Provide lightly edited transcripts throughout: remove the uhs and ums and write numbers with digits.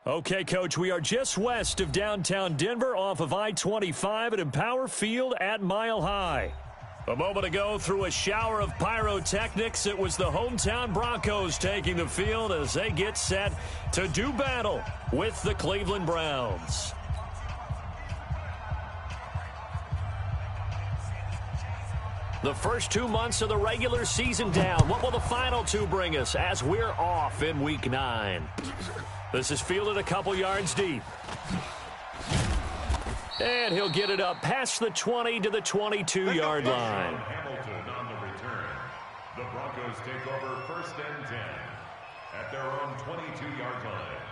Okay, Coach, we are just west of downtown Denver off of I-25 at Empower Field at Mile High. A moment ago, through a shower of pyrotechnics, it was the hometown Broncos taking the field as they get set to do battle with the Cleveland Browns. The first 2 months of the regular season down. What will the final two bring us as we're off in Week 9? This is fielded a couple yards deep. And he'll get it up past the 20 to the 22-yard line. Hamilton on the return. The Broncos take over 1st and 10 at their own 22-yard line.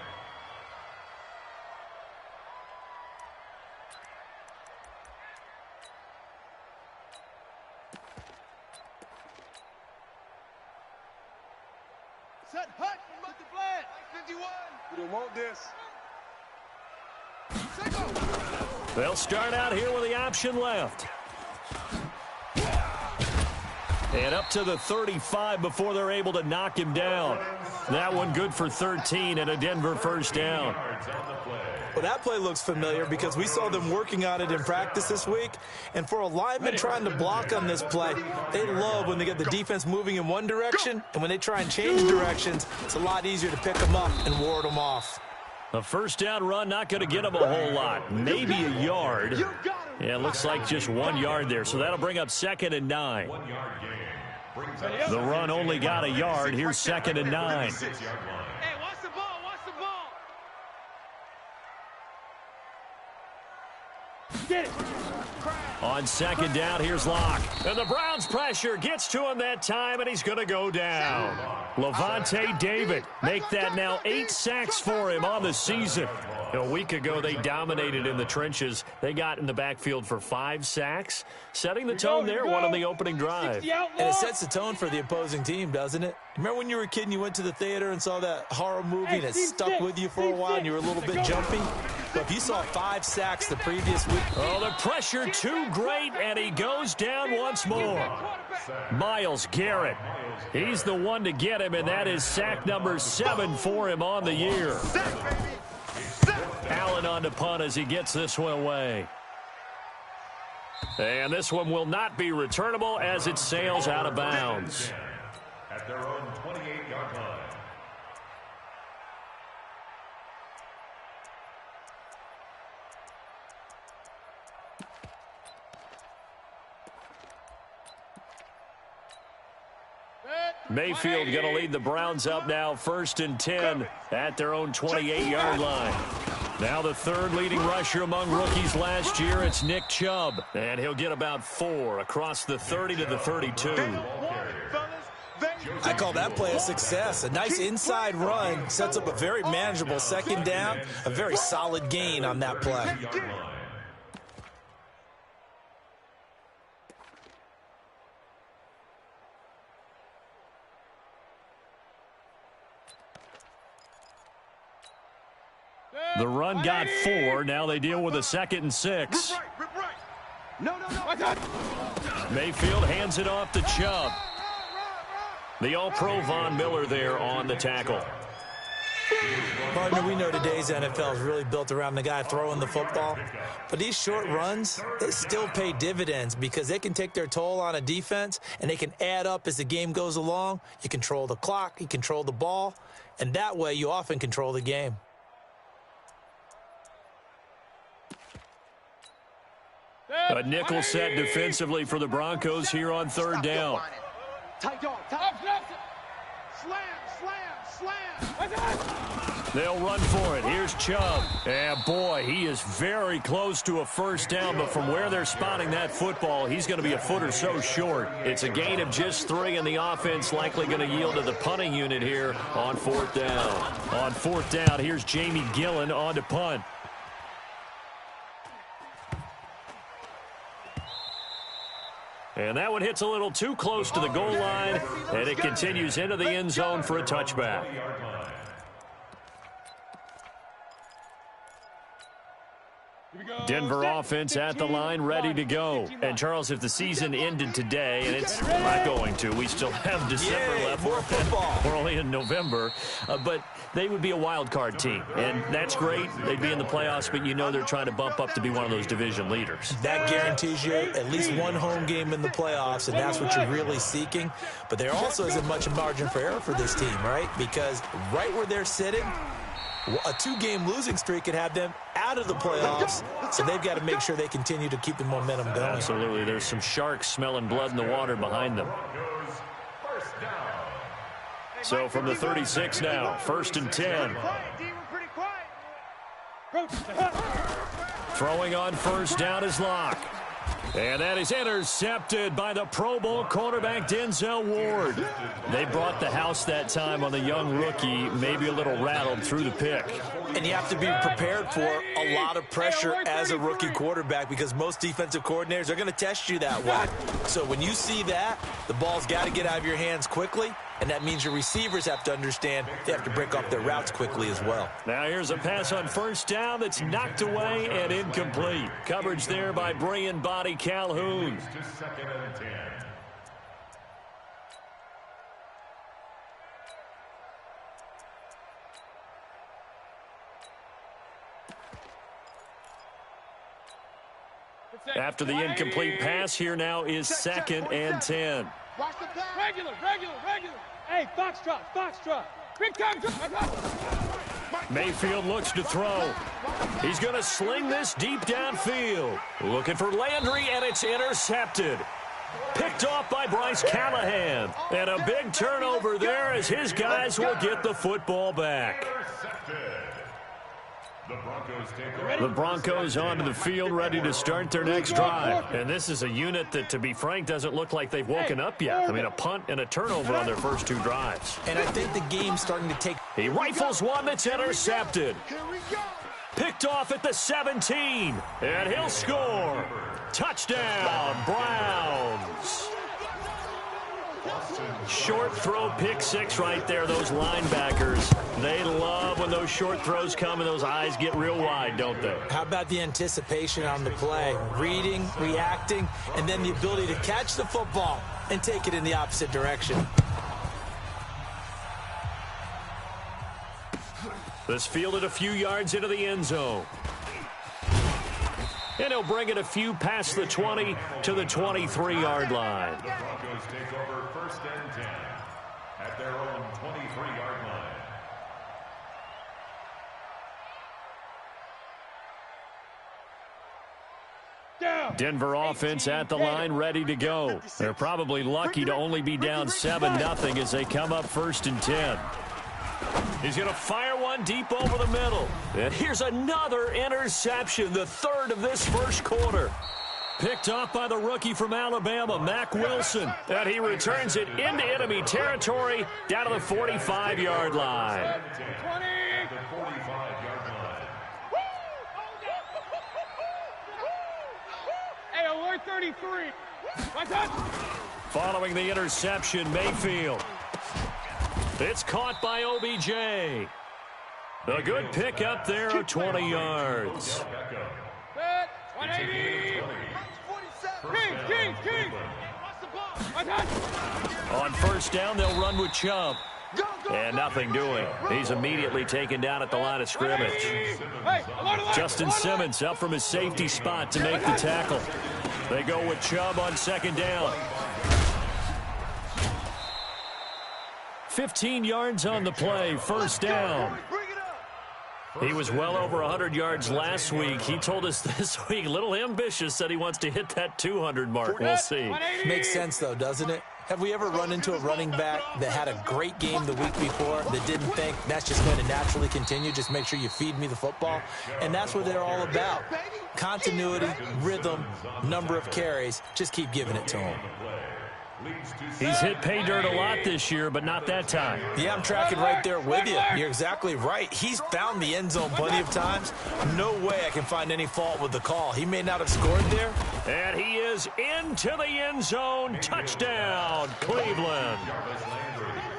Set hut, must have fled. 51. You don't want this. They'll start out here with the option left. And up to the 35 before they're able to knock him down. That one good for 13 and a Denver first down. Well, that play looks familiar because we saw them working on it in practice this week. And for a lineman trying to block on this play, they love when they get the defense moving in one direction. And when they try and change directions, it's a lot easier to pick them up and ward them off. A first down run, not going to get him a whole lot. Maybe a yard. Yeah, it looks like just 1 yard there. So that'll bring up 2nd and 9. The run only got a yard. Here's 2nd and 9. Hey, watch the ball, watch the ball. Get it. On 2nd down, here's Locke. And the Browns pressure gets to him that time, and he's going to go down. Levante David make that now 8 sacks for him on the season. A week ago, they dominated in the trenches. They got in the backfield for 5 sacks, setting the tone there, one on the opening drive. And it sets the tone for the opposing team, doesn't it? Remember when you were a kid and you went to the theater and saw that horror movie and it stuck with you for a while and you were a little bit jumpy? But if you saw 5 sacks the previous week... Oh, the pressure too great, and he goes down once more. Myles Garrett. He's the one to get him, and that is sack number 7 for him on the year. Allen on to punt as he gets this one away. And this one will not be returnable as it sails out of bounds. At their own 28-yard line. Mayfield going to lead the Browns up now 1st and 10 at their own 28-yard line. Now the third leading rusher among rookies last year, it's Nick Chubb. And he'll get about 4 across the 30 to the 32. I call that play a success. A nice inside run sets up a very manageable 2nd down, a very solid gain on that play. The run got 4. Now they deal with a 2nd and 6. No, I got it. Mayfield hands it off to Chubb. The All-Pro Von Miller there on the tackle. Partner, we know today's NFL is really built around the guy throwing the football. But these short runs, they still pay dividends because they can take their toll on a defense and they can add up as the game goes along. You control the clock, you control the ball, and that way you often control the game. A nickel set defensively for the Broncos here on 3rd down. Tight dog, tight. Slam. They'll run for it. Here's Chubb. And boy, he is very close to a first down, but from where they're spotting that football, he's going to be a foot or so short. It's a gain of just 3, and the offense likely going to yield to the punting unit here on 4th down. On 4th down, here's Jamie Gillen on to punt. And that one hits a little too close to the goal line, and it continues into the end zone for a touchback. Denver offense at the line, ready to go. And, Charles, if the season ended today, and it's not going to, we still have December left. More football. We're only in November. But they would be a wild card team, and that's great. They'd be in the playoffs, but you know they're trying to bump up to be one of those division leaders. That guarantees you at least one home game in the playoffs, and that's what you're really seeking. But there also isn't much margin for error for this team, right? Because right where they're sitting, a 2-game losing streak could have them out of the playoffs, so they've got to make sure they continue to keep the momentum going. Absolutely. There's some sharks smelling blood in the water behind them. So from the 36 now, 1st and 10. Throwing on 1st down is Locke. And that is intercepted by the Pro Bowl cornerback Denzel Ward. They brought the house that time on the young rookie, maybe a little rattled through the pick. And you have to be prepared for a lot of pressure as a rookie quarterback because most defensive coordinators are going to test you that way. So when you see that, the ball's got to get out of your hands quickly, and that means your receivers have to understand they have to break off their routes quickly as well. Now here's a pass on 1st down that's knocked away and incomplete. Coverage there by Brian Body Calhoun. To 2nd and 10. After the incomplete pass, here now is 2nd and 10. Regular. Hey, Foxtrot. Big time. Mayfield looks to throw. He's going to sling this deep downfield. Looking for Landry, and it's intercepted. Picked off by Bryce Callahan. And a big turnover there as his guys will get the football back. The Broncos onto the field, ready to start their next drive. And this is a unit that, to be frank, doesn't look like they've woken up yet. I mean, a punt and a turnover on their first 2 drives. And I think the game's starting to take... He rifles one that's intercepted. Picked off at the 17. And he'll score. Touchdown, Browns. Short throw, pick 6 right there. Those linebackers, they love when those short throws come and those eyes get real wide, don't they? How about the anticipation on the play? Reading, reacting, and then the ability to catch the football and take it in the opposite direction. This fielded a few yards into the end zone. And he'll bring it a few past the 20 to the 23-yard line. The Broncos take over 1st and 10 at their own 23-yard line. Denver offense at the line, ready to go. They're probably lucky to only be down 7-0 as they come up 1st and 10. He's going to fire one deep over the middle. And here's another interception, the 3rd of this first quarter. Picked off by the rookie from Alabama, Mack Wilson. And he returns it into enemy territory down to the 45-yard line. Hey, alert 33. Following the interception, Mayfield. It's caught by OBJ. A good pick up there of 20 yards. 180. King. On 1st down, they'll run with Chubb. And nothing doing. He's immediately taken down at the line of scrimmage. Justin Simmons up from his safety spot to make the tackle. They go with Chubb on 2nd down. 15 yards on the play, 1st down. He was well over 100 yards last week. He told us this week, a little ambitious, said he wants to hit that 200 mark. We'll see. Makes sense, though, doesn't it? Have we ever run into a running back that had a great game the week before that didn't think that's just going to naturally continue? Just make sure you feed me the football. And that's what they're all about. Continuity, rhythm, number of carries. Just keep giving it to them. He's hit pay dirt a lot this year, but not that time. Yeah, I'm tracking right there with you. You're exactly right. He's found the end zone plenty of times. No way I can find any fault with the call. He may not have scored there. And he is into the end zone. Touchdown, Cleveland.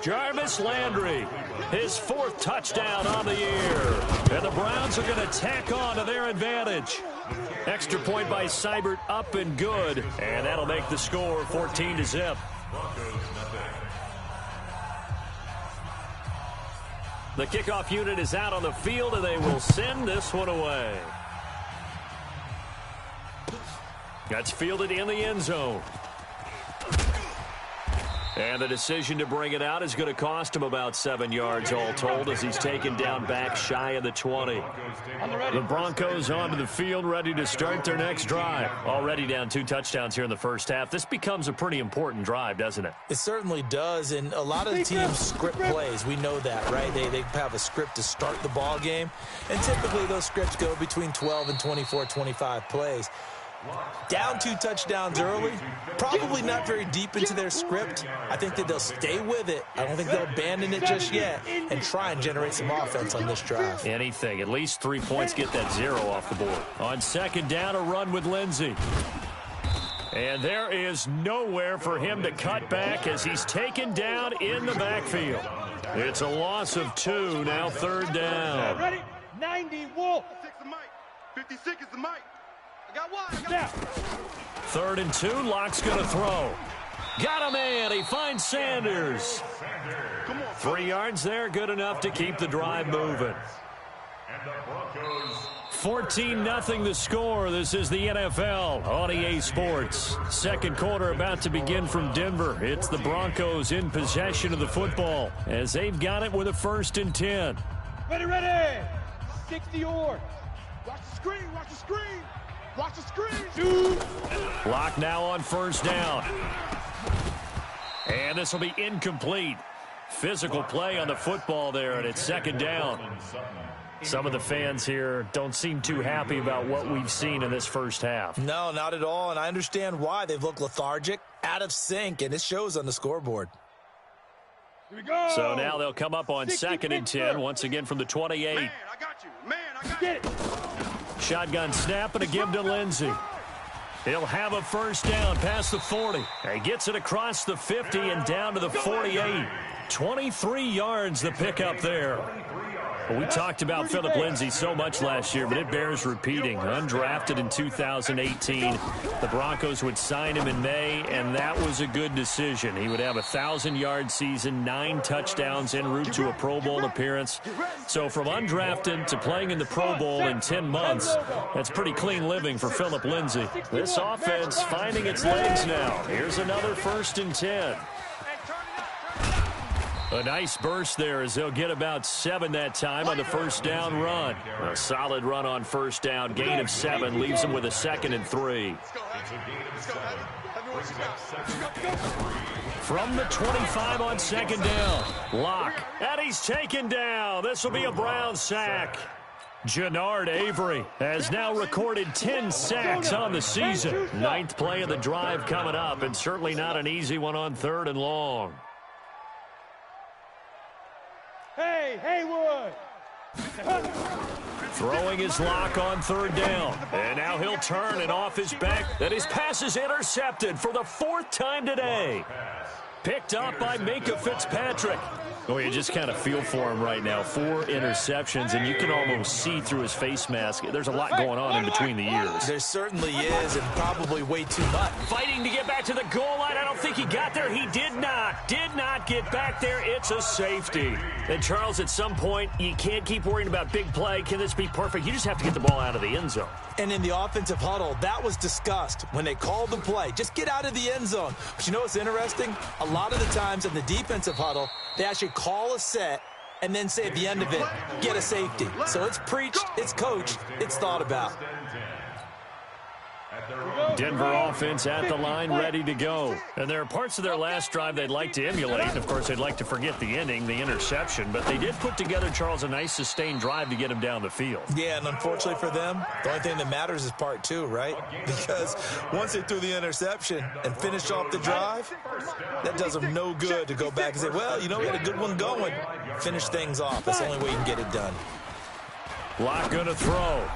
Jarvis Landry, his 4th touchdown on the year. And the Browns are going to tack on to their advantage. Extra point by Seibert, up and good. And that'll make the score 14-0. The kickoff unit is out on the field, and they will send this one away. That's fielded in the end zone. And the decision to bring it out is going to cost him about 7 yards all told as he's taken down back shy of the 20. The Broncos onto the field ready to start their next drive. Already down 2 touchdowns here in the first half. This becomes a pretty important drive, doesn't it? It certainly does, and a lot of the teams script plays. We know that, right? They have a script to start the ball game, and typically those scripts go between 12 and 24, 25 plays. Down 2 touchdowns early, probably not very deep into their script. I think that they'll stay with it. I don't think they'll abandon it just yet and try and generate some offense on this drive. Anything. At least 3 points, get that 0 off the board. On second down, a run with Lindsey. And there is nowhere for him to cut back as he's taken down in the backfield. It's a loss of 2, now 3rd down. Ready? 90, Wolf. 56 is the mic. Got one. Got 3rd and 2, Locke's going to throw. Got a man. He finds Sanders. 3 yards there, good enough to keep the drive moving. 14-0 the score. This is the NFL on EA Sports. Second quarter about to begin from Denver. It's the Broncos in possession of the football as they've got it with a 1st and 10. Ready. 60 yards. Watch the screen. Watch the screen. Watch the screen, dude. Locke now on 1st down. And this will be incomplete. Physical play on the football there, and it's 2nd down. Some of the fans here don't seem too happy about what we've seen in this first half. No, not at all, and I understand why. They've looked lethargic, out of sync, and it shows on the scoreboard. Here we go. So now they'll come up on 2nd and 10, once again from the 28. Man, I got you. Man, I got Get it. Shotgun snap and a give to Lindsey. He'll have a 1st down past the 40. He gets it across the 50 and down to the 48. 23 yards the pickup there. Well, we talked about Phillip Lindsay so much last year, but it bears repeating. Undrafted in 2018. The Broncos would sign him in May, and that was a good decision. He would have a 1,000-yard season, 9 touchdowns en route to a Pro Bowl appearance. So from undrafted to playing in the Pro Bowl in 10 months, that's pretty clean living for Phillip Lindsay. This offense finding its legs now. Here's another 1st and 10. A nice burst there as they'll get about 7 that time on the 1st down run. A solid run on 1st down. Gain of 7 leaves them with a 2nd and 3. From the 25 on 2nd down. Locke. And he's taken down. This will be a Brown sack. Jannard Avery has now recorded 10 sacks on the season. 9th play of the drive coming up, and certainly not an easy one on 3rd and long. Hey, Haywood. Throwing his Lock on 3rd down. And now he'll turn and off his back. And his pass is intercepted for the 4th time today. Picked up by Minkah Fitzpatrick. Oh, you just kind of feel for him right now. 4 interceptions, and you can almost see through his face mask. There's a lot going on in between the ears. There certainly is, and probably way too much. Fighting to get back to the goal line. I don't think he got there. He did not. Did not get back there. It's a safety. And, Charles, at some point, you can't keep worrying about big play. Can this be perfect? You just have to get the ball out of the end zone. And in the offensive huddle, that was discussed when they called the play. Just get out of the end zone. But you know what's interesting? A lot of the times in the defensive huddle, they actually call a set and then say at the end of it, get a safety. So it's preached, it's coached, it's thought about. Denver offense at the line, ready to go. And there are parts of their last drive they'd like to emulate. And, of course, they'd like to forget the ending, the interception. But they did put together, Charles, a nice sustained drive to get him down the field. Yeah, and unfortunately for them, the only thing that matters is part two, right? Because once they threw the interception and finished off the drive, that does them no good to go back and say, well, you know, we had a good one going. Finish things off. That's the only way you can get it done. Locke going to throw.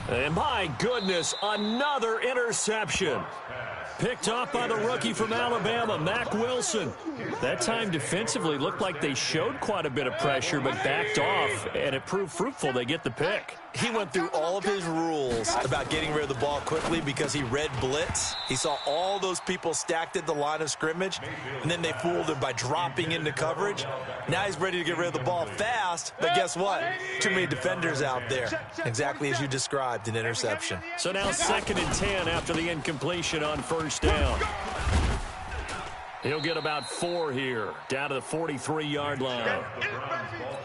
And my goodness, another interception. Picked off by the rookie from Alabama, Mack Wilson. That time defensively looked like they showed quite a bit of pressure but backed off, and it proved fruitful. They get the pick. He went through all of his rules about getting rid of the ball quickly because he read blitz. He saw all those people stacked at the line of scrimmage, and then they fooled him by dropping into coverage. Now he's ready to get rid of the ball fast, but guess what? Too many defenders out there. Exactly as you described, an interception. So now 2nd and 10 after the incompletion on first down. He'll get about 4 here, down to the 43-yard line.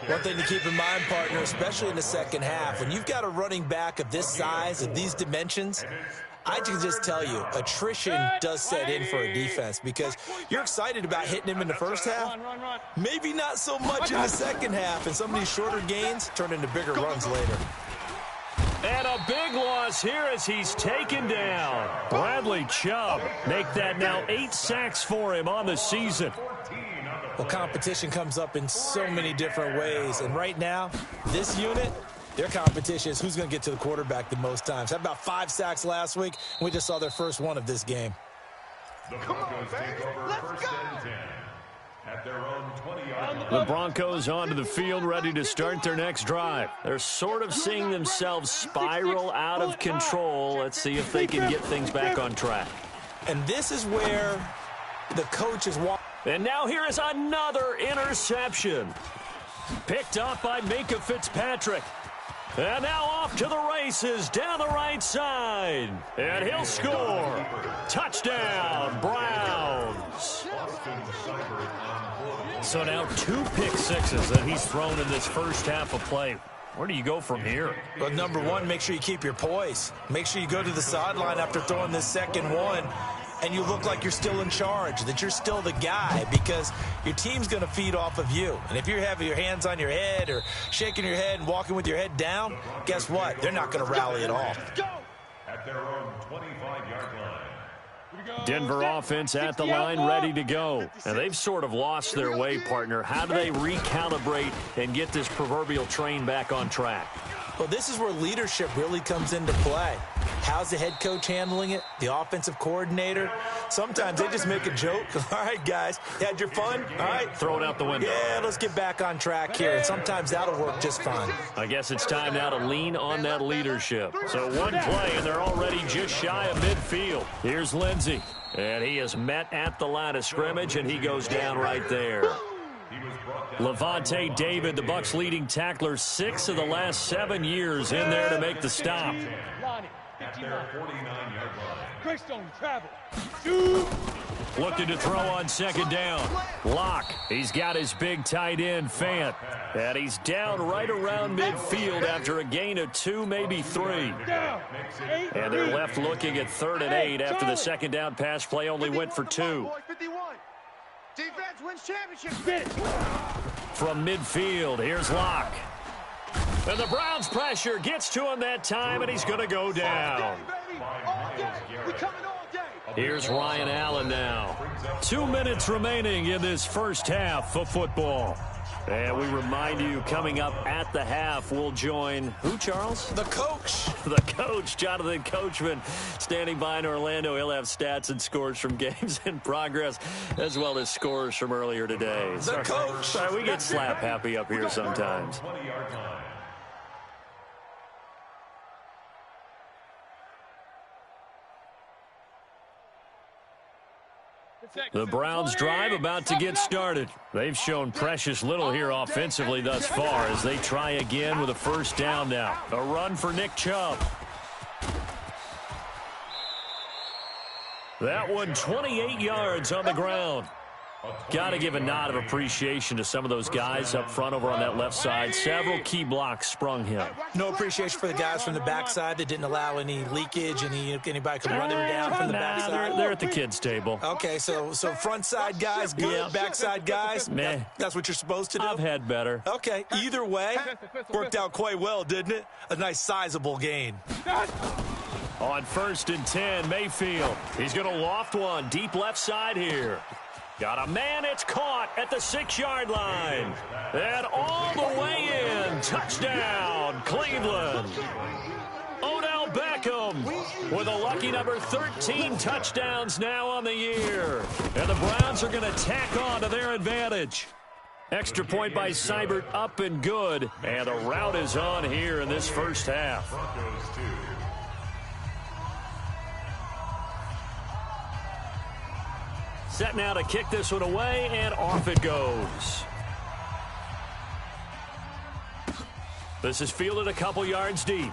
One thing to keep in mind, partner, especially in the second half, when you've got a running back of this size, of these dimensions, I can just tell you, attrition does set in for a defense because you're excited about hitting him in the first half. Maybe not so much in the second half, and some of these shorter gains turn into bigger runs later. And a big loss here as he's taken down. Bradley Chubb make that now 8 sacks for him on the season. Well, competition comes up in so many different ways, and right now, this unit, their competition is who's going to get to the quarterback the most times. Had about 5 sacks last week, and we just saw their first one of this game. The Broncos take over first and 10 at their own 20-yard line. The Broncos onto the field, ready to start their next drive. They're sort of seeing themselves spiral out of control. Let's see if they can get things back on track. And this is where the coach is walking. And now here is another interception. Picked off by Minkah Fitzpatrick. And now off to the races down the right side. And he'll score. Touchdown, Browns. So now 2 pick sixes that he's thrown in this first half of play. Where do you go from here? Well, number one, make sure you keep your poise. Make sure you go to the sideline after throwing this second one, and you look like you're still in charge, that you're still the guy, because your team's going to feed off of you. And if you're having your hands on your head or shaking your head and walking with your head down, guess what? They're not going to rally at all. At their own 25-yard line. Denver offense at the line, ready to go. And they've sort of lost their way, partner. How do they recalibrate and get this proverbial train back on track? Well, this is where leadership really comes into play. How's the head coach handling it? The offensive coordinator? Sometimes they just make a joke. All right, guys, you had your fun? All right. Throw it out the window. Yeah, let's get back on track here. And sometimes that'll work just fine. I guess it's time now to lean on that leadership. So one play, and they're already just shy of midfield. Here's Lindsey. And he is met at the line of scrimmage, and he goes down right there. Levante David, the Bucs' leading tackler, 6 of the last 7 years in there to make the stop. Greystone travel. Looking to throw on second down. Locke, he's got his big tight end, Fant. And he's down right around midfield after a gain of 2, maybe 3. And they're left looking at 3rd and 8 after the second down pass play only went for 2. Defense wins championship. From midfield, here's Locke. And the Browns' pressure gets to him that time, and he's going to go down. Here's Ryan Allen now. 2 minutes remaining in this first half of football. And we remind you, coming up at the half, we'll join who, Charles? The coach. The coach, Jonathan Coachman, standing by in Orlando. He'll have stats and scores from games in progress, as well as scores from earlier today. The coach. Sorry, we get slap happy up here sometimes. The Browns drive about to get started. They've shown precious little here offensively thus far as they try again with a first down now. A run for Nick Chubb. That one 28 yards on the ground. Got to give a nod of appreciation to some of those guys up front over on that left side. Several key blocks sprung him. No appreciation for the guys from the backside that didn't allow any leakage, anybody could run him down from the backside. They're at the kids' table. Okay, so front side guys, good. Yeah. Backside guys, Meh. that's what you're supposed to do? I've had better. Okay, either way, worked out quite well, didn't it? A nice sizable gain. On 1st and 10, Mayfield. He's going to loft one deep left side here. Got a man, it's caught at the 6-yard line. And all the way in. Touchdown, Cleveland. Odell Beckham with a lucky number 13 touchdowns now on the year. And the Browns are going to tack on to their advantage. Extra point by Seibert, up and good. And the route is on here in this first half. Set now to kick this one away, and off it goes. This is fielded a couple yards deep.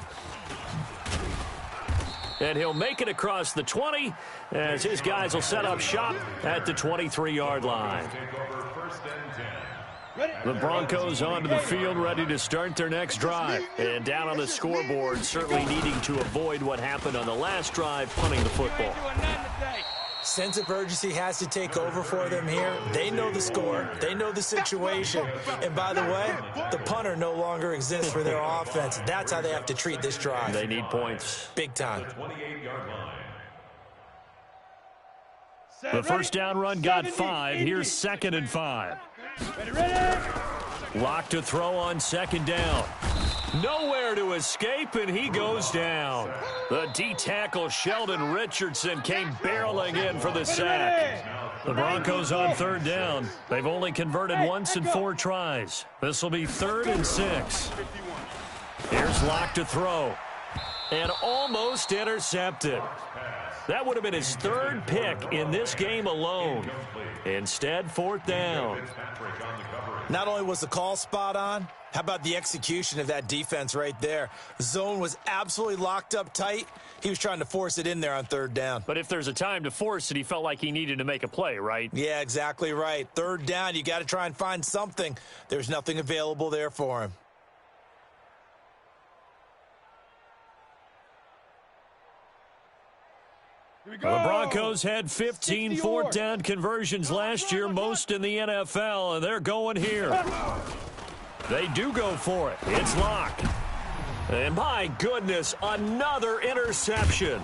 And he'll make it across the 20 as his guys will set up shop at the 23-yard line. The Broncos onto the field, ready to start their next drive. And down on the scoreboard, certainly needing to avoid what happened on the last drive, punting the football. Sense of urgency has to take over for them here. They know the score. They know the situation. And by the way, the punter no longer exists for their offense. That's how they have to treat this drive. They need points. Big time. The first down run got 5. Here's 2nd and 5. Lock to throw on 2nd down. Nowhere to escape, and he goes down. The D-tackle Sheldon Richardson came barreling in for the sack. The Broncos on 3rd down. They've only converted once in 4 tries. This will be 3rd and 6. Here's Lock to throw. And almost intercepted. That would have been his 3rd pick in this game alone. Instead, 4th down. Not only was the call spot on, how about the execution of that defense right there? The zone was absolutely locked up tight. He was trying to force it in there on 3rd down. But if there's a time to force it, he felt like he needed to make a play, right? Yeah, exactly right. 3rd down, you got to try and find something. There's nothing available there for him. The Broncos had 15 4th down conversions last year, most in the NFL, and they're going here. They do go for it. It's Lock. And my goodness, another interception.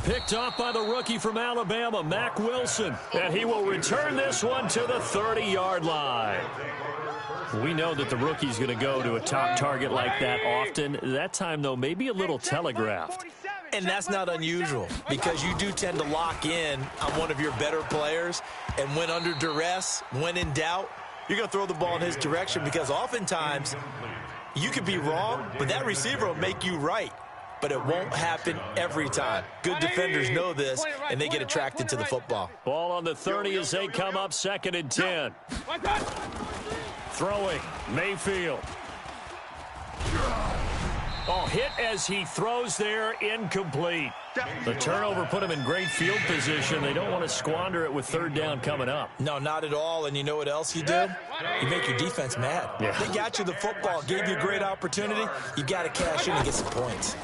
Picked off by the rookie from Alabama, Mack Wilson. And he will return this one to the 30-yard line. We know that the rookie's going to go to a top target like that often. That time, though, maybe a little telegraphed. And that's not unusual because you do tend to lock in on one of your better players. And when under duress, when in doubt, you're going to throw the ball in his direction because oftentimes you could be wrong, but that receiver will make you right. But it won't happen every time. Good defenders know this, and they get attracted to the football. Ball on the 30 as they come up 2nd and 10. Throwing, Mayfield. Oh, hit as he throws there, incomplete. The turnover put him in great field position. They don't want to squander it with 3rd down coming up. No, not at all. And you know what else you do? You make your defense mad. Yeah. They got you the football, gave you a great opportunity. You got to cash in and get some points.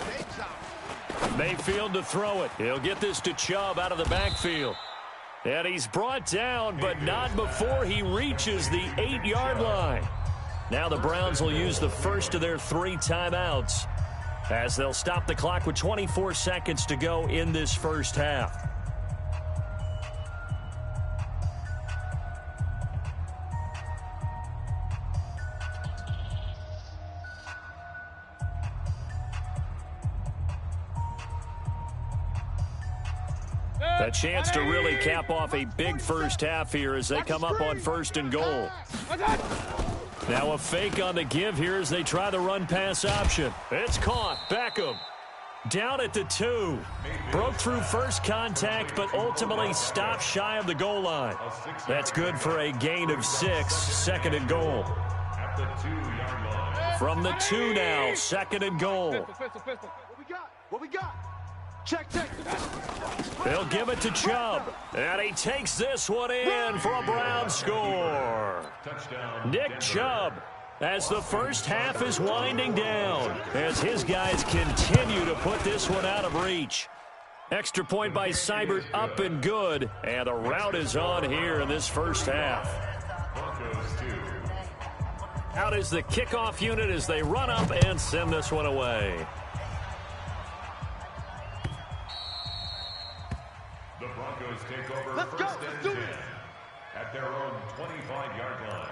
Mayfield to throw it. He'll get this to Chubb out of the backfield. And he's brought down, but not before he reaches the 8-yard line. Now the Browns will use the first of their 3 timeouts as they'll stop the clock with 24 seconds to go in this first half. A chance to really cap off a big first half here as they come up on 1st and goal. Now a fake on the give here as they try the run-pass option. It's caught. Beckham down at the 2. Broke through first contact, but ultimately stopped shy of the goal line. That's good for a gain of 6. 2nd and goal. From the 2 now, 2nd and goal. What we got? Check. They'll give it to Chubb. And he takes this one in for a Browns score. Nick Chubb, as the first half is winding down, as his guys continue to put this one out of reach. Extra point by Seibert, up and good. And the rout is on here in this first half. Out is the kickoff unit as they run up and send this one away. The Broncos take over first and 10 at their own 25-yard line.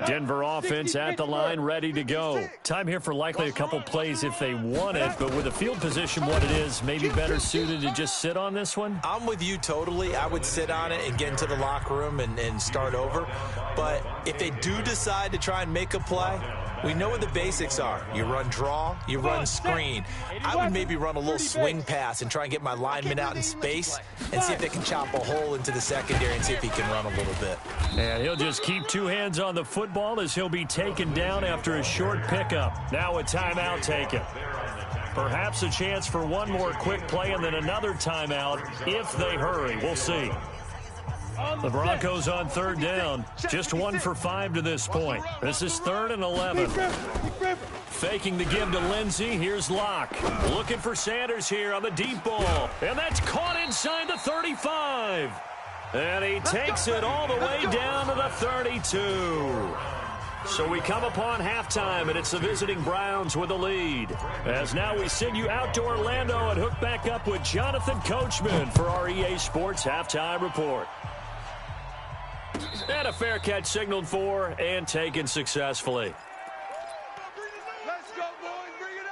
Denver offense at the line, ready to go. Time here for likely a couple plays if they want it, but with the field position what it is, maybe better suited to just sit on this one? I'm with you totally. I would sit on it and get into the locker room and start over. But if they do decide to try and make a play, we know what the basics are. You run draw, you run screen. I would maybe run a little swing pass and try and get my lineman out in space and see if they can chop a hole into the secondary and see if he can run a little bit. And he'll just keep two hands on the football as he'll be taken down after a short pickup. Now a timeout taken. Perhaps a chance for one more quick play and then another timeout if they hurry. We'll see. The Broncos on third down. Just 1 for 5 to this point. This is 3rd and 11. Faking the give to Lindsey. Here's Locke. Looking for Sanders here on the deep ball. And that's caught inside the 35. And he takes it all the way down to the 32. So we come upon halftime, and it's the visiting Browns with the lead. As now we send you out to Orlando and hook back up with Jonathan Coachman for our EA Sports Halftime Report. And a fair catch signaled for and taken successfully. Let's go, boys. Bring it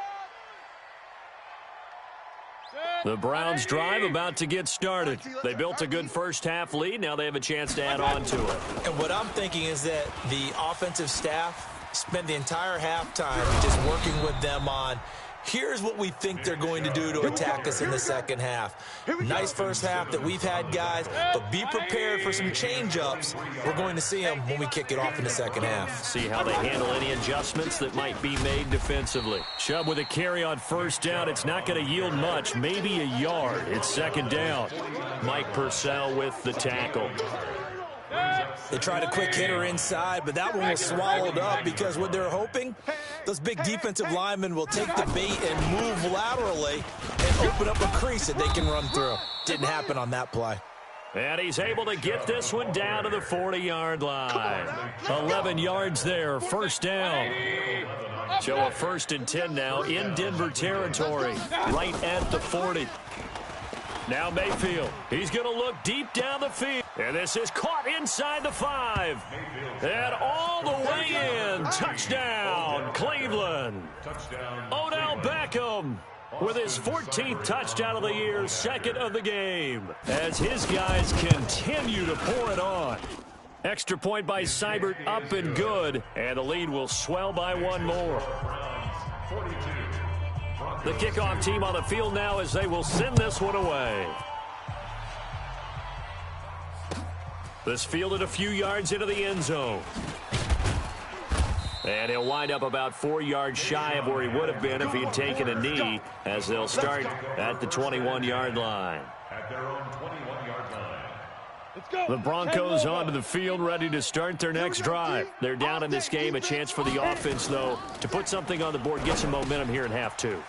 up. The Browns drive about to get started. They built a good first half lead. Now they have a chance to add on to it. And what I'm thinking is that the offensive staff spent the entire halftime just working with them on here's what we think they're going to do to attack us in the second half. Nice first half that we've had, guys, but be prepared for some change-ups. We're going to see them when we kick it off in the second half. See how they handle any adjustments that might be made defensively. Chubb with a carry on first down. It's not going to yield much, maybe a yard. It's second down. Mike Purcell with the tackle. They tried a quick hitter inside, but that one was swallowed up because what they're hoping, those big defensive linemen will take the bait and move laterally and open up a crease that they can run through. Didn't happen on that play. And he's able to get this one down to the 40-yard line. 11 yards there, first down. So a 1st and 10 now in Denver territory, right at the 40. Now Mayfield, he's going to look deep down the field. And this is caught inside the 5. And all the way in. Touchdown, Cleveland. Odell Beckham with his 14th touchdown of the year, 2nd of the game, as his guys continue to pour it on. Extra point by Seibert, up and good. And the lead will swell by one more. The kickoff team on the field now as they will send this one away. This fielded a few yards into the end zone. And he'll wind up about 4 yards shy of where he would have been if he had taken a knee, as they'll start at the 21-yard line. At their own 21-yard line. Let's go. The Broncos onto the field, ready to start their next drive. They're down in this game. A chance for the offense, though, to put something on the board, get some momentum here in half 2.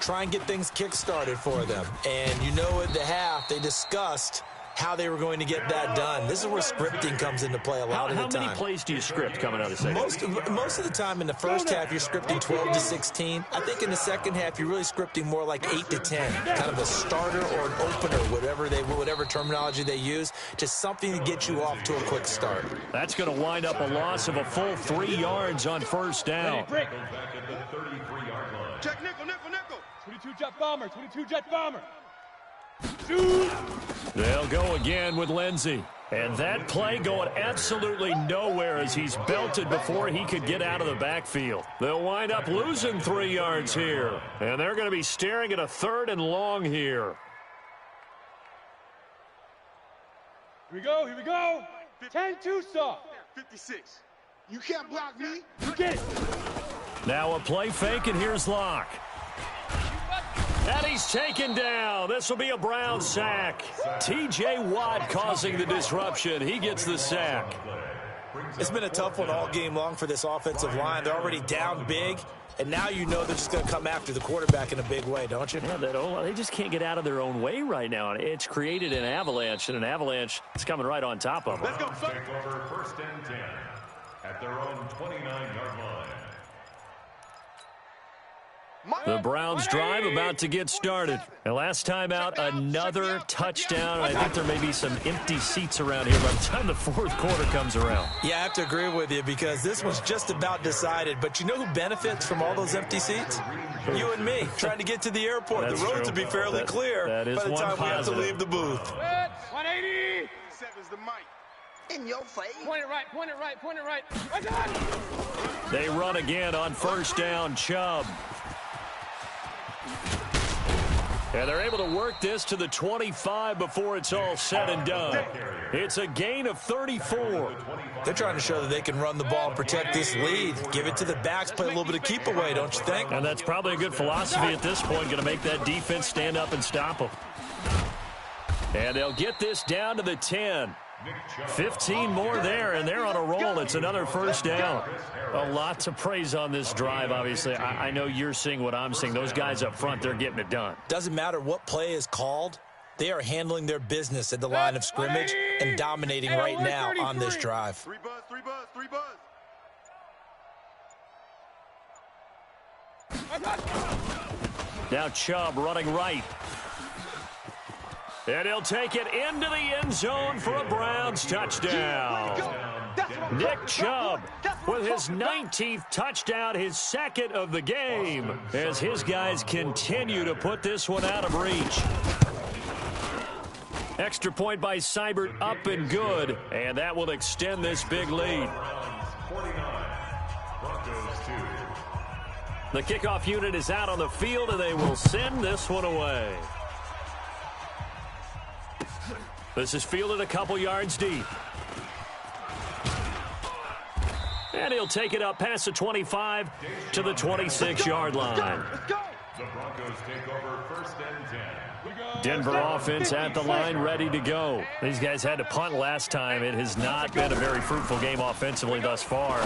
Try and get things kick-started for them. And you know at the half, they discussed how they were going to get that done. This is where scripting comes into play a lot of the time. How many plays do you script coming out of the second? Most of the time in the first half, you're scripting 12 to 16. I think in the second half, you're really scripting more like 8 to 10. Kind of a starter or an opener, whatever terminology they use. Just something to get you off to a quick start. That's going to wind up a loss of a full 3 yards on first down. Back at the 33-yard line. Check nickel. 22 jet bomber. Shoot. They'll go again with Lindsey. And that play going absolutely nowhere as he's belted before he could get out of the backfield. They'll wind up losing 3 yards here. And they're going to be staring at a 3rd and long here. Here we go. 10-2 stop. 56. You can't block me. You can't. Now a play fake, and here's Locke. And he's taken down. This will be a Brown sack. T.J. Watt causing the disruption. He gets the sack. It's been a tough one all game long for this offensive line. They're already down big, and now you know they're just going to come after the quarterback in a big way, don't you? Yeah, they just can't get out of their own way right now. It's created an avalanche, and an avalanche is coming right on top of them. Let's go. Take over 1st and 10 at their own 29-yard line. The Browns drive about to get started. And last time out, another touchdown. I think there may be some empty seats around here by the time the fourth quarter comes around. Yeah, I have to agree with you because this one's just about decided. But you know who benefits from all those empty seats? You and me, trying to get to the airport. That's the roads true. will be fairly clear that is by the time we have to leave the booth. 180. 7's the mic. In your face. Point it right, point it right, point it right. I got it. They run again on 1st down, Chubb. And they're able to work this to the 25 before it's all said and done. It's a gain of 34. They're trying to show that they can run the ball and protect this lead. Give it to the backs, play a little bit of keep away, don't you think? And that's probably a good philosophy at this point, going to make that defense stand up and stop them. And they'll get this down to the 10. 15 more there, and they're on a roll. It's another 1st down. A lot to praise on this drive, obviously. I know you're seeing what I'm seeing. Those guys up front, they're getting it done. Doesn't matter what play is called. They are handling their business at the line of scrimmage and dominating right now on this drive. 3 buzz, 3 buzz, 3 buzz. Now Chubb running right. And he'll take it into the end zone for a Browns touchdown. Nick Chubb with his 19th touchdown, his second of the game, as his guys continue to put this one out of reach. Extra point by Seibert, up and good, and that will extend this big lead. The kickoff unit is out on the field, and they will send this one away. This is fielded a couple yards deep. And he'll take it up past the 25 to the 26-yard line. The Broncos take over 1st and 10. Denver offense at the line, ready to go. These guys had to punt last time. It has not been a very fruitful game offensively thus far.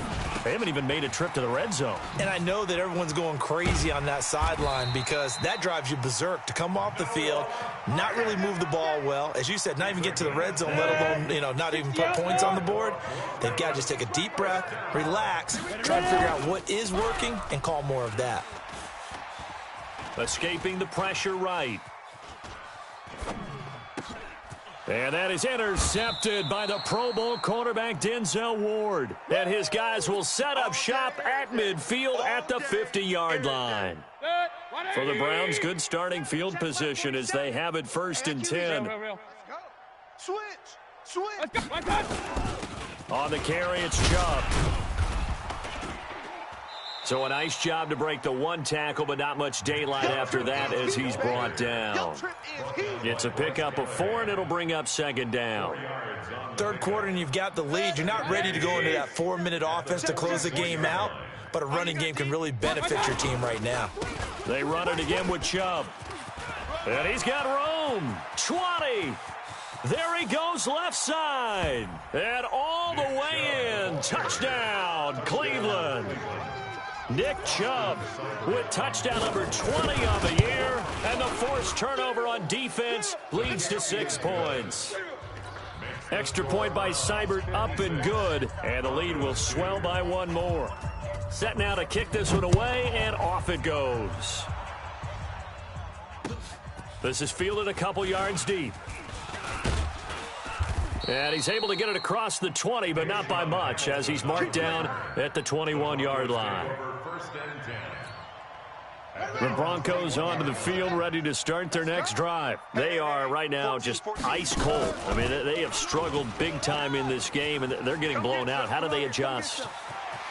They haven't even made a trip to the red zone. And I know that everyone's going crazy on that sideline because that drives you berserk to come off the field, not really move the ball well. As you said, not even get to the red zone, let alone, not even put points on the board. They've got to just take a deep breath, relax, try to figure out what is working, and call more of that. Escaping the pressure right. And that is intercepted by the Pro Bowl cornerback Denzel Ward. And his guys will set up shop at midfield at the 50-yard line. For the Browns, good starting field position as they have it 1st and 10. Switch. On the carry, it's Chubb. So a nice job to break the one tackle, but not much daylight after that as he's brought down. It's a pickup of 4, and it'll bring up 2nd down. Third quarter, and you've got the lead. You're not ready to go into that 4-minute offense to close the game out, but a running game can really benefit your team right now. They run it again with Chubb. And he's got room. 20. There he goes left side. And all the way in. Touchdown, Cleveland. Nick Chubb with touchdown number 20 on the year, and the forced turnover on defense leads to 6 points. Extra point by Seibert, up and good, and the lead will swell by 1 more. Set now to kick this one away, and off it goes. This is fielded a couple yards deep. And he's able to get it across the 20, but not by much, as he's marked down at the 21-yard line. The Broncos onto the field, ready to start their next drive. They are right now just ice cold. I mean, they have struggled big time in this game, and they're getting blown out. How do they adjust?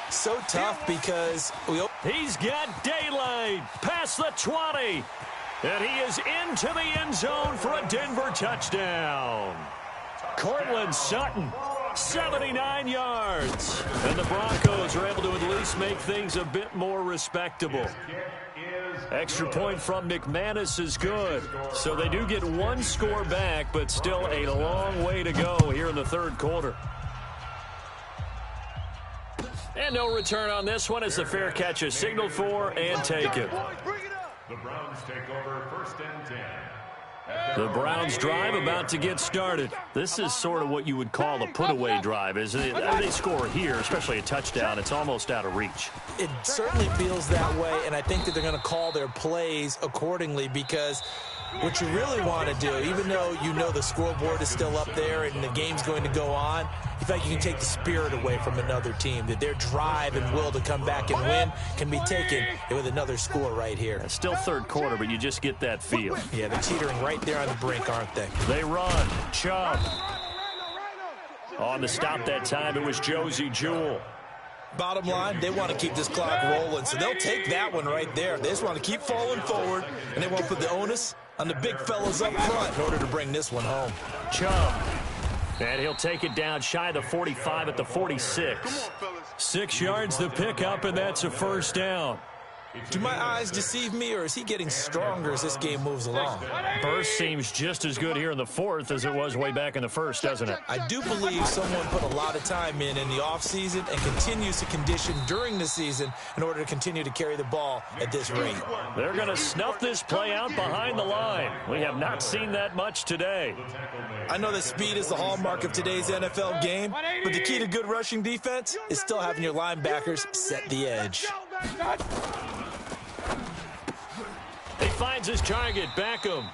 So tough because he's got daylight past the 20, and he is into the end zone for a Denver touchdown. Cortland Sutton 79 yards. And the Broncos are able to at least make things a bit more respectable. Extra point from McManus is good. So they do get one score back, but still a long way to go here in the third quarter. And no return on this one as the fair catch is signaled for and taken. The Browns take over first and 10. The Browns drive about to get started. This is sort of what you would call a put-away drive, isn't it? They score here, especially a touchdown. It's almost out of reach. It certainly feels that way, and I think that they're going to call their plays accordingly because what you really want to do, even though you know the scoreboard is still up there and the game's going to go on, in fact, you can take the spirit away from another team, that their drive and will to come back and win can be taken with another score right here. It's still third quarter, but you just get that feel. Yeah, they're teetering right there on the brink, aren't they? They run. Chubb. On the stop that time, it was Josie Jewell. Bottom line, they want to keep this clock rolling, so they'll take that one right there. They just want to keep falling forward, and they won't put the onus on the big fellas up front in order to bring this one home. Chubb. And he'll take it down shy of the 45 at the 46. 6 yards the pickup, and that's a first down. Do my eyes deceive me, or is he getting stronger as this game moves along? Burst seems just as good here in the fourth as it was way back in the first, doesn't it? I do believe someone put a lot of time in the offseason and continues to condition during the season in order to continue to carry the ball at this rate. They're going to snuff this play out behind the line. We have not seen that much today. I know that speed is the hallmark of today's NFL game, but the key to good rushing defense is still having your linebackers set the edge. He finds his target, Beckham.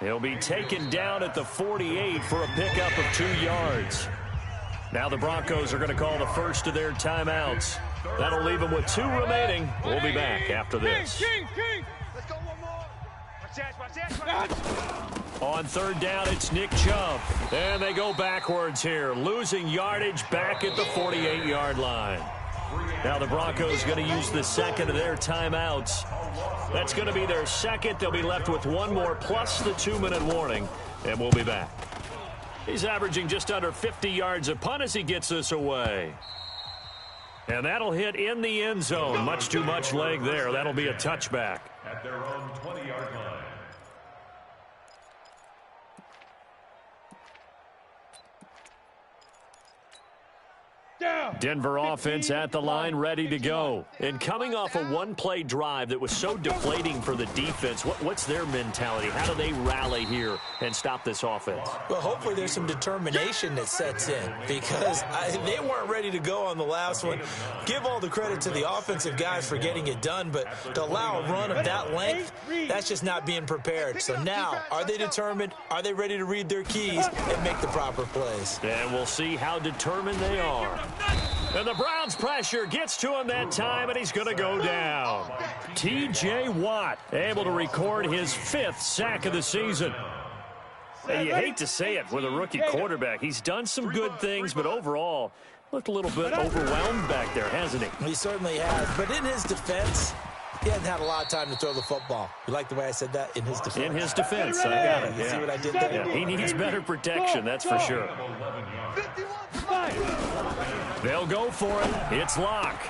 He'll be taken down at the 48 for a pickup of 2 yards. Now the Broncos are going to call the first of their timeouts. That'll leave them with 2 remaining. We'll be back after this. Let's go one more. Watch that. On third down, it's Nick Chubb. And they go backwards here, losing yardage back at the 48-yard line. Now the Broncos going to use the second of their timeouts. That's going to be their second. They'll be left with one more plus the 2-minute warning, and we'll be back. He's averaging just under 50 yards a punt as he gets this away. And that'll hit in the end zone. Much too much leg there. That'll be a touchback. At their own 20-yard line. Denver offense at the line, ready to go. And coming off a one-play drive that was so deflating for the defense, what's their mentality? How do they rally here and stop this offense? Well, hopefully there's some determination that sets in because they weren't ready to go on the last one. Give all the credit to the offensive guys for getting it done, but to allow a run of that length, that's just not being prepared. So now, are they determined? Are they ready to read their keys and make the proper plays? And we'll see how determined they are. And the Browns pressure gets to him that time, and he's going to go down. T.J. Watt able to record his 5th sack of the season. And you hate to say it with a rookie quarterback. He's done some good things, but overall looked a little bit overwhelmed back there, hasn't he? He certainly has. But in his defense, he hasn't had a lot of time to throw the football. You like the way I said that? In his defense. In his defense. I got it. You see what I did there? Yeah, he needs better protection, that's for sure. They'll go for it. It's Locke.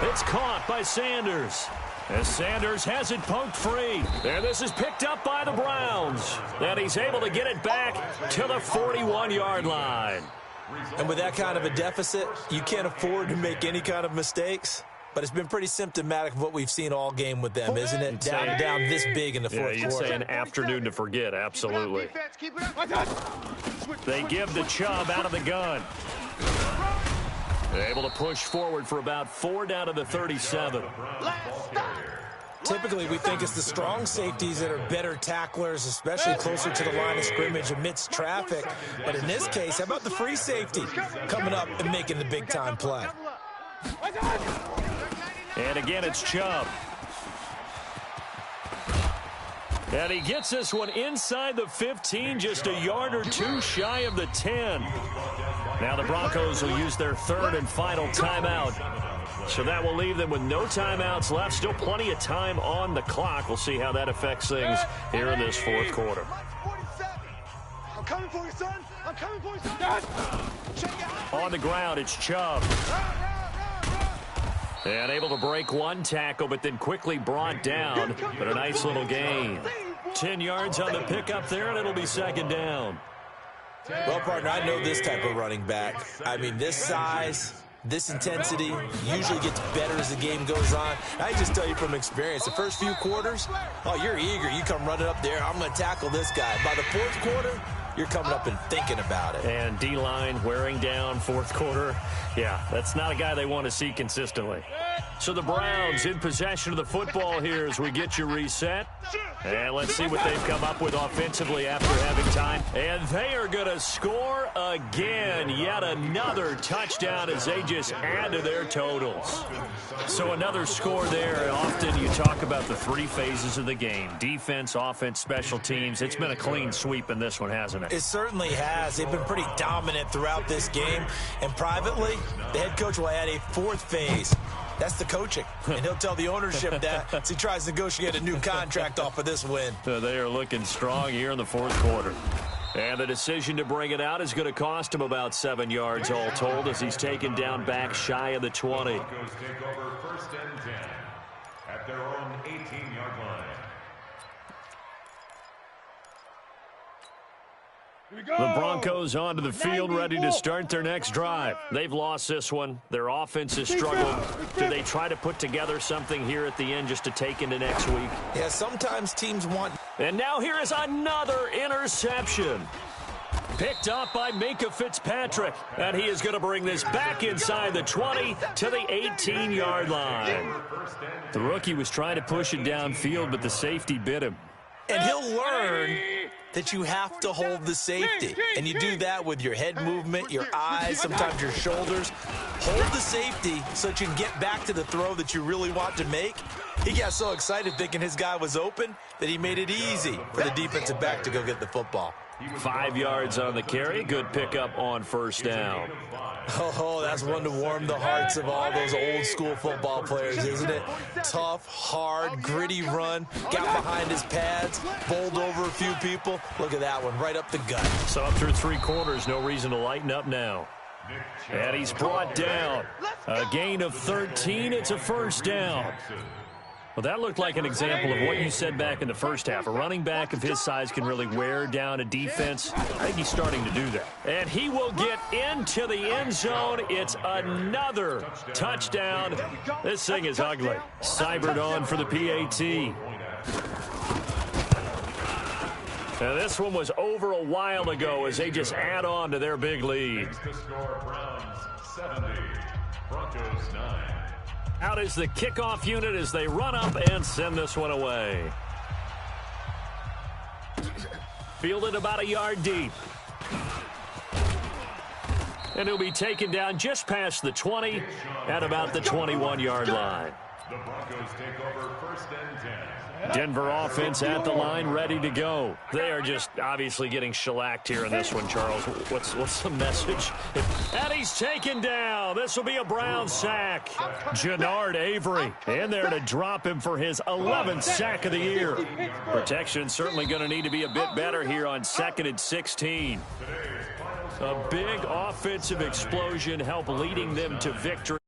It's caught by Sanders. As Sanders has it poked free. There, this is picked up by the Browns. And he's able to get it back to the 41-yard line. And with that kind of a deficit, you can't afford to make any kind of mistakes. But it's been pretty symptomatic of what we've seen all game with them, isn't it? Down this big in the fourth quarter. Yeah, you'd say an afternoon to forget, absolutely. They give the Chubb out of the gun. They're able to push forward for about 4 down to the 37. Typically, we think it's the strong safeties that are better tacklers, especially closer to the line of scrimmage amidst traffic. But in this case, how about the free safety coming up and making the big-time play? And again, it's Chubb. And he gets this one inside the 15, just a yard or 2 shy of the 10. Now the Broncos will use their 3rd and final timeout. So that will leave them with no timeouts left. Still plenty of time on the clock. We'll see how that affects things here in this fourth quarter. I'm coming for you, son. I'm coming for you, son. Check it out. On the ground, it's Chubb. And able to break one tackle, but then quickly brought down. But a nice little gain. 10 yards on the pickup there, and it'll be second down. Well, partner, I know this type of running back. I mean, this size, this intensity usually gets better as the game goes on. I just tell you from experience, the first few quarters, oh, you're eager. You come running up there, I'm going to tackle this guy. By the fourth quarter, you're coming up and thinking about it. And D-line wearing down fourth quarter. Yeah, that's not a guy they want to see consistently. So the Browns in possession of the football here as we get you reset. And let's see what they've come up with offensively after having time. And they are going to score again. Yet another touchdown as they just add to their totals. So another score there. And often you talk about the three phases of the game. Defense, offense, special teams. It's been a clean sweep in this one, hasn't it? It certainly has. They've been pretty dominant throughout this game. And privately, the head coach will add a fourth phase. That's the coaching. And he'll tell the ownership that as he tries to negotiate a new contract off of this win. They are looking strong here in the fourth quarter. And the decision to bring it out is going to cost him about 7 yards all told as he's taken down back shy of the 20. The Broncos take over first and 10 at their own 18-yard line. The Broncos onto the field ready to start their next drive. They've lost this one. Their offense has struggled. Do they try to put together something here at the end just to take into next week? Yeah, sometimes teams want... And now here is another interception. Picked up by Minkah Fitzpatrick. And he is going to bring this back inside the 20 to the 18-yard line. The rookie was trying to push it downfield, but the safety bit him. And he'll learn that you have to hold the safety. And you do that with your head movement, your eyes, sometimes your shoulders. Hold the safety so that you can get back to the throw that you really want to make. He got so excited thinking his guy was open that he made it easy for the defensive back to go get the football. 5 yards on the carry. Good pickup on first down. Oh, that's one to warm the hearts of all those old school football players, isn't it? Tough, hard, gritty run. Got behind his pads, bowled over a few people. Look at that one, right up the gut. So up through three quarters, no reason to lighten up now. And he's brought down. A gain of 13. It's a first down. Well, that looked like an example of what you said back in the first half. A running back of his size can really wear down a defense. I think he's starting to do that. And he will get into the end zone. It's another touchdown. This thing is ugly. Cybered on for the PAT. Now, this one was over a while ago as they just add on to their big lead. The score, Browns 70, Broncos 9. Out is the kickoff unit as they run up and send this one away. Fielded about a yard deep. And he'll be taken down just past the 20 at about the 21-yard line. The Broncos take over first and 10. Denver offense at the line, ready to go. They are just obviously getting shellacked here in this one, Charles. What's the message? And he's taken down. This will be a Brown sack. Jannard Avery in there to drop him for his 11th sack of the year. Protection certainly going to need to be a bit better here on 2nd and 16. A big offensive explosion help leading them to victory.